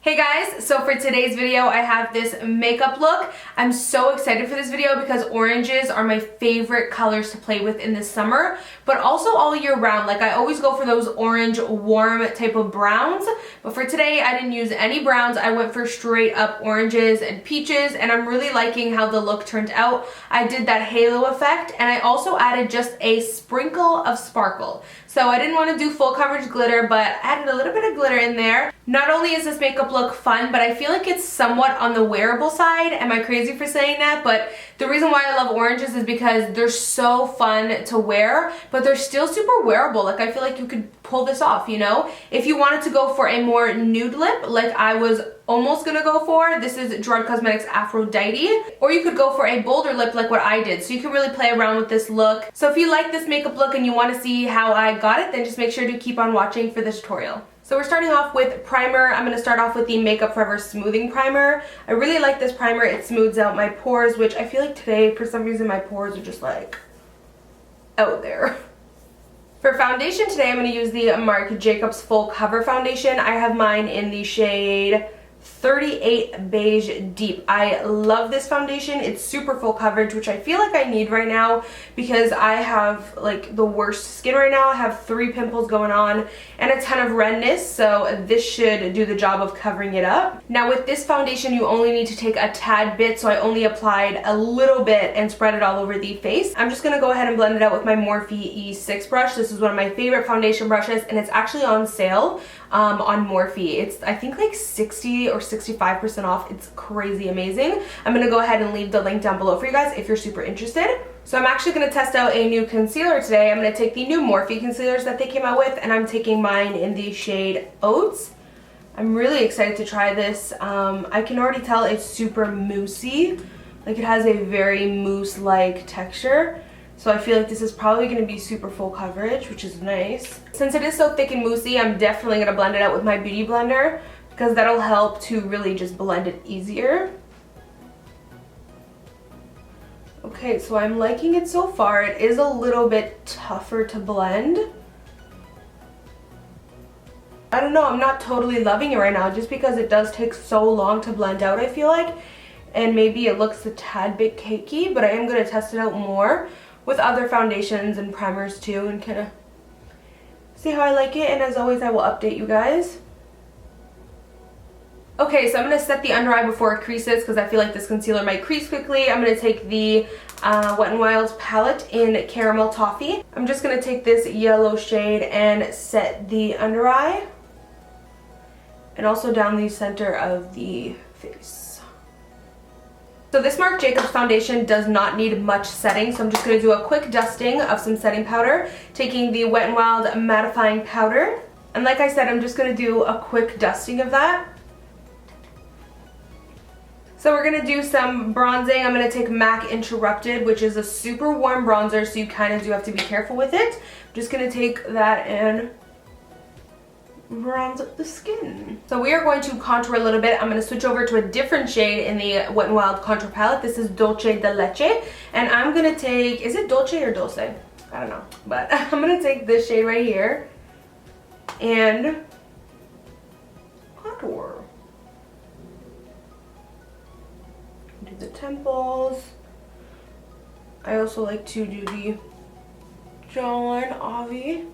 Hey guys, so for today's video I have this makeup look. I'm so excited for this video because oranges are my favorite colors to play with in the summer, but also all year round. Like I always go for those orange warm type of browns, but for today I didn't use any browns. I went for straight up oranges and peaches, and I'm really liking how the look turned out. I did that halo effect, and I also added just a sprinkle of sparkle. So I didn't want to do full coverage glitter, but added a little bit of glitter in there. Not only is this makeup look fun, but I feel like it's somewhat on the wearable side. Am I crazy for saying that? But the reason why I love oranges is because they're so fun to wear, but they're still super wearable. Like I feel like you could pull this off, you know? If you wanted to go for a more nude lip, like I was almost gonna go for, this is Gerard Cosmetics Aphrodite, or you could go for a bolder lip like what I did. So you can really play around with this look. So if you like this makeup look and you want to see how I got it, then just make sure to keep on watching for this tutorial. So we're starting off with primer. I'm going to start off with the Makeup Forever Smoothing Primer. I really like this primer. It smooths out my pores, which I feel like today, for some reason, my pores are just like out there. For foundation today, I'm going to use the Marc Jacobs Full Cover Foundation. I have mine in the shade 38 Beige Deep. I love this foundation. It's super full coverage, which I feel like I need right now because I have like the worst skin right now. I have 3 pimples going on and a ton of redness, so this should do the job of covering it up. Now with this foundation, you only need to take a tad bit, so I only applied a little bit and spread it all over the face. I'm just going to go ahead and blend it out with my Morphe E6 brush. This is one of my favorite foundation brushes, and it's actually on sale on Morphe. It's I think like 60 or 65% off. It's crazy amazing. I'm gonna go ahead and leave the link down below for you guys if you're super interested. So I'm actually gonna test out a new concealer today. I'm gonna take the new Morphe concealers that they came out with, and I'm taking mine in the shade Oats. I'm really excited to try this. I can already tell it's super moussey. Like it has a very mousse-like texture. So I feel like this is probably going to be super full coverage, which is nice. Since it is so thick and moussey, I'm definitely going to blend it out with my beauty blender because that'll help to really just blend it easier. Okay, so I'm liking it so far. It is a little bit tougher to blend. I don't know, I'm not totally loving it right now just because it does take so long to blend out, I feel like. And maybe it looks a tad bit cakey, but I am going to test it out more with other foundations and primers too and kind of see how I like it, and as always I will update you guys. Okay, so I'm going to set the under eye before it creases because I feel like this concealer might crease quickly. I'm going to take the Wet n Wild palette in Caramel Toffee. I'm just going to take this yellow shade and set the under eye and also down the center of the face. So this Marc Jacobs foundation does not need much setting, so I'm just going to do a quick dusting of some setting powder, taking the Wet n Wild mattifying powder. And like I said, I'm just going to do a quick dusting of that. So we're going to do some bronzing. I'm going to take MAC Interrupted, which is a super warm bronzer, so you kind of do have to be careful with it. I'm just going to take that and bronze up the skin. So we are going to contour a little bit. I'm going to switch over to a different shade in the Wet n Wild contour palette. This is Dulce de Leche, and I'm going to take, is it Dulce or Dulce? I don't know, but I'm going to take this shade right here and contour. Do the temples. I also like to do the jawline, obvi.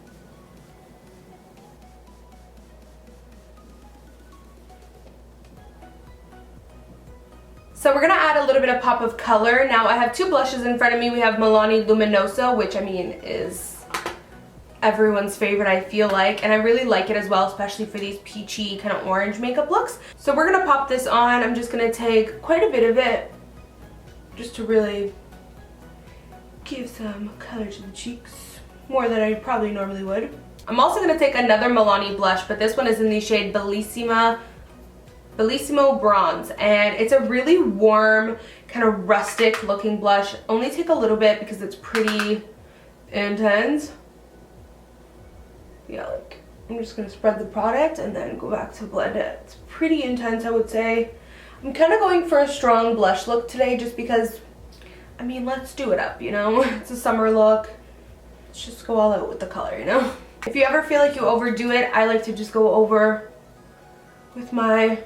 So we're going to add a little bit of pop of color. Now I have 2 blushes in front of me. We have Milani Luminoso, which I mean is everyone's favorite, I feel like. And I really like it as well, especially for these peachy kind of orange makeup looks. So we're going to pop this on. I'm just going to take quite a bit of it just to really give some color to the cheeks. More than I probably normally would. I'm also going to take another Milani blush, but this one is in the shade Bellissimo Bronze, and it's a really warm, kind of rustic looking blush. Only take a little bit because it's pretty intense. Yeah, like I'm just gonna spread the product and then go back to blend it. It's pretty intense, I would say. I'm kind of going for a strong blush look today just because, I mean, let's do it up, you know? It's a summer look. Let's just go all out with the color, you know? If you ever feel like you overdo it, I like to just go over with my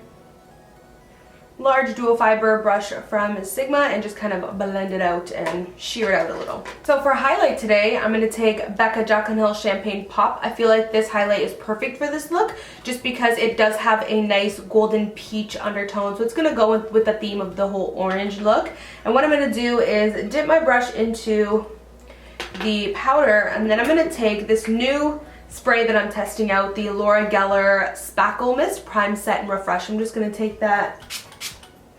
large dual fiber brush from Sigma and just kind of blend it out and sheer it out a little. So for highlight today, I'm going to take Becca Jacques Champagne Pop. I feel like this highlight is perfect for this look just because it does have a nice golden peach undertone. So it's going to go with the theme of the whole orange look. And what I'm going to do is dip my brush into the powder, and then I'm going to take this new spray that I'm testing out, the Laura Geller Spackle Mist Prime Set and Refresh. I'm just going to take that,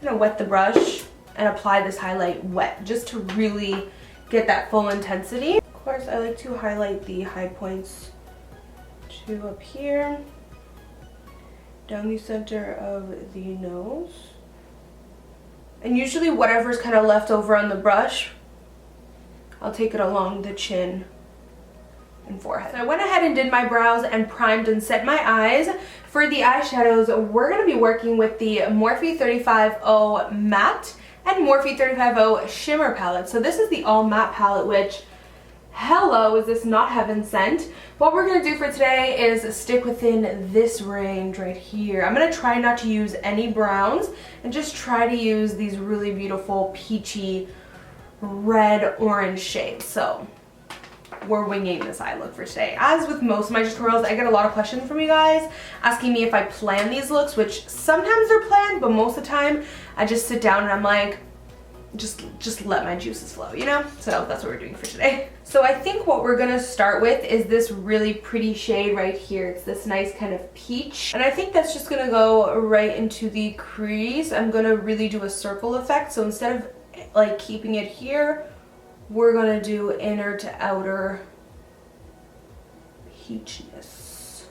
wet the brush and apply this highlight wet just to really get that full intensity. Of course, I like to highlight the high points to up here, down the center of the nose, and usually whatever's kind of left over on the brush, I'll take it along the chin and forehead. So I went ahead and did my brows and primed and set my eyes. For the eyeshadows, we're going to be working with the Morphe 350 Matte and Morphe 350 Shimmer palette. So this is the all matte palette, which, hello, is this not heaven sent? What we're going to do for today is stick within this range right here. I'm going to try not to use any browns and just try to use these really beautiful peachy red orange shades. So we're winging this eye look for today. As with most of my tutorials, I get a lot of questions from you guys asking me if I plan these looks, which sometimes they're planned, but most of the time I just sit down and I'm like, just let my juices flow, you know? So that's what we're doing for today. So I think what we're gonna start with is this really pretty shade right here. It's this nice kind of peach. And I think that's just gonna go right into the crease. I'm gonna really do a circle effect. So instead of like keeping it here, we're gonna do inner to outer peachiness.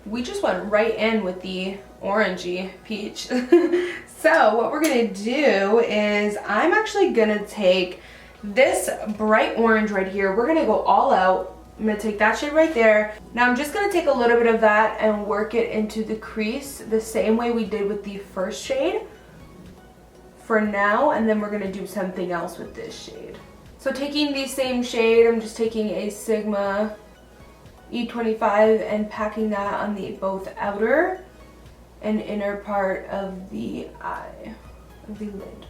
We just went right in with the orangey peach. So what we're gonna do is I'm actually gonna take this bright orange right here. We're gonna go all out. I'm going to take that shade right there. Now I'm just going to take a little bit of that and work it into the crease the same way we did with the first shade for now, and then we're going to do something else with this shade. So taking the same shade, I'm just taking a Sigma E25 and packing that on the both outer and inner part of the eye, of the lid.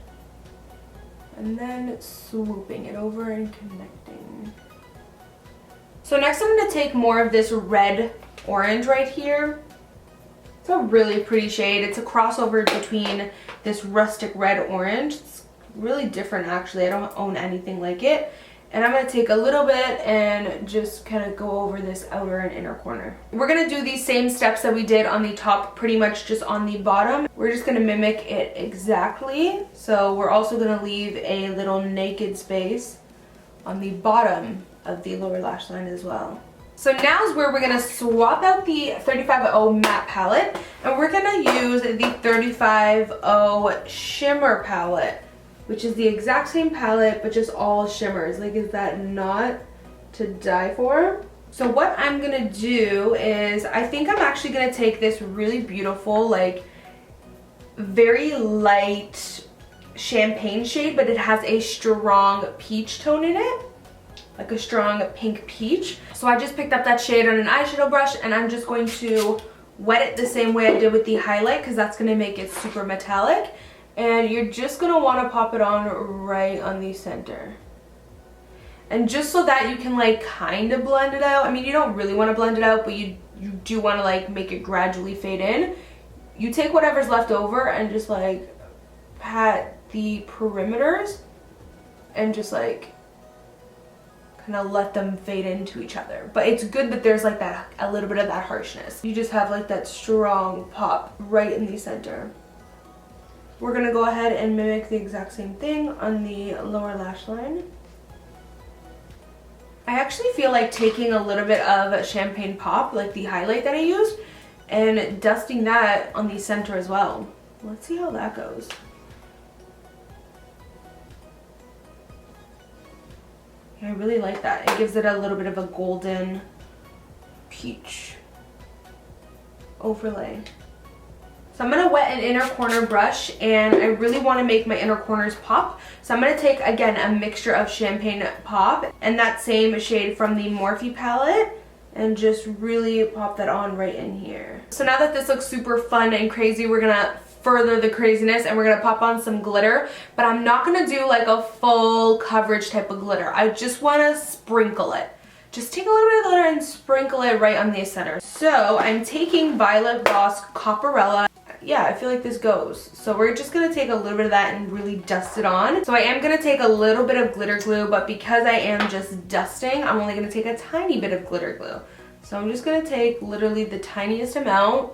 And then swooping it over and connecting. So next I'm going to take more of this red orange right here. It's a really pretty shade. It's a crossover between this rustic red orange. It's really different actually. I don't own anything like it. And I'm going to take a little bit and just kind of go over this outer and inner corner. We're going to do these same steps that we did on the top, pretty much just on the bottom. We're just going to mimic it exactly. So we're also going to leave a little naked space on the bottom of the lower lash line as well. So now is where we're going to swap out the 350 matte palette and we're going to use the 350 shimmer palette, which is the exact same palette but just all shimmers. Like, is that not to die for? So what I'm going to do is I think I'm actually going to take this really beautiful, like very light champagne shade, but it has a strong peach tone in it. Like a strong pink peach. So I just picked up that shade on an eyeshadow brush and I'm just going to wet it the same way I did with the highlight because that's going to make it super metallic. And you're just going to want to pop it on right on the center. And just so that you can like kind of blend it out. I mean, you don't really want to blend it out, but you do want to like make it gradually fade in. You take whatever's left over and just like pat the perimeters and just like kind of let them fade into each other. But it's good that there's like that, a little bit of that harshness. You just have like that strong pop right in the center. We're gonna go ahead and mimic the exact same thing on the lower lash line. I actually feel like taking a little bit of Champagne Pop, like the highlight that I used, and dusting that on the center as well. Let's see how that goes. I really like that. It gives it a little bit of a golden peach overlay. So I'm going to wet an inner corner brush and I really want to make my inner corners pop. So I'm going to take, again, a mixture of Champagne Pop and that same shade from the Morphe palette and just really pop that on right in here. So now that this looks super fun and crazy, we're gonna further the craziness and we're gonna pop on some glitter, but I'm not gonna do like a full coverage type of glitter. I just wanna sprinkle it. Just take a little bit of glitter and sprinkle it right on the center. So I'm taking Violet Voss Copperella. Yeah, I feel like this goes. So we're just gonna take a little bit of that and really dust it on. So I am gonna take a little bit of glitter glue, but because I am just dusting, I'm only gonna take a tiny bit of glitter glue. So I'm just gonna take literally the tiniest amount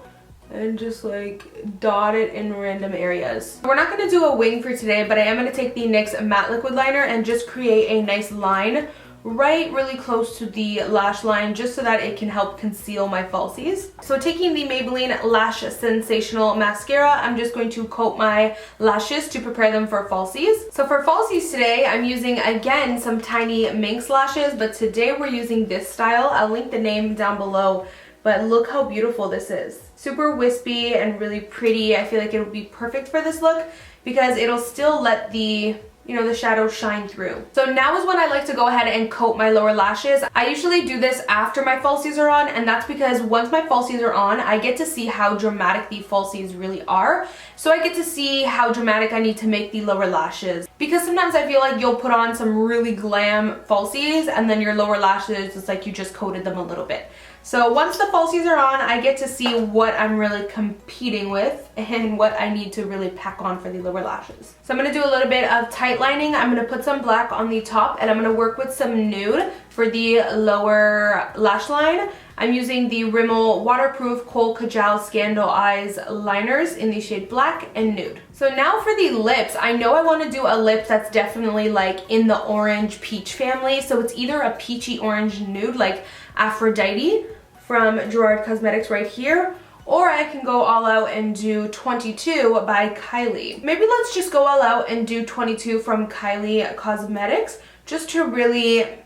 and just like dot it in random areas. We're not gonna do a wing for today, but I am gonna take the NYX matte liquid liner and just create a nice line right really close to the lash line, just so that it can help conceal my falsies. So taking the Maybelline Lash Sensational Mascara, I'm just going to coat my lashes to prepare them for falsies. So for falsies today, I'm using again some tiny minx lashes, but today we're using this style. I'll link the name down below, but look how beautiful this is. Super wispy and really pretty. I feel like it'll be perfect for this look because it'll still let the the shadows shine through. So now is when I like to go ahead and coat my lower lashes. I usually do this after my falsies are on, and that's because once my falsies are on, I get to see how dramatic the falsies really are. So I get to see how dramatic I need to make the lower lashes. Because sometimes I feel like you'll put on some really glam falsies and then your lower lashes, it's like you just coated them a little bit. So once the falsies are on, I get to see what I'm really competing with and what I need to really pack on for the lower lashes. So I'm going to do a little bit of tight lining. I'm going to put some black on the top and I'm going to work with some nude for the lower lash line. I'm using the Rimmel Waterproof Kohl Kajal Scandal Eyes liners in the shade black and nude. So now for the lips, I know I want to do a lip that's definitely like in the orange peach family. So it's either a peachy orange nude like Aphrodite from Gerard Cosmetics right here, or I can go all out and do 22 by Kylie. Maybe let's just go all out and do 22 from Kylie Cosmetics just to really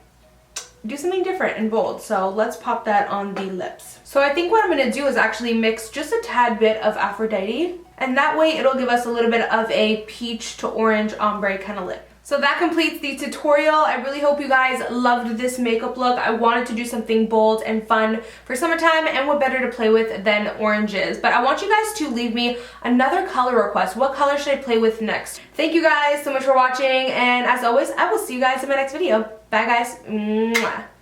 do something different and bold. So let's pop that on the lips. So I think what I'm going to do is actually mix just a tad bit of Aphrodite, and that way it'll give us a little bit of a peach to orange ombre kind of lip. So that completes the tutorial. I really hope you guys loved this makeup look. I wanted to do something bold and fun for summertime, and what better to play with than oranges. But I want you guys to leave me another color request. What color should I play with next? Thank you guys so much for watching, and as always, I will see you guys in my next video. Bye guys. Mwah.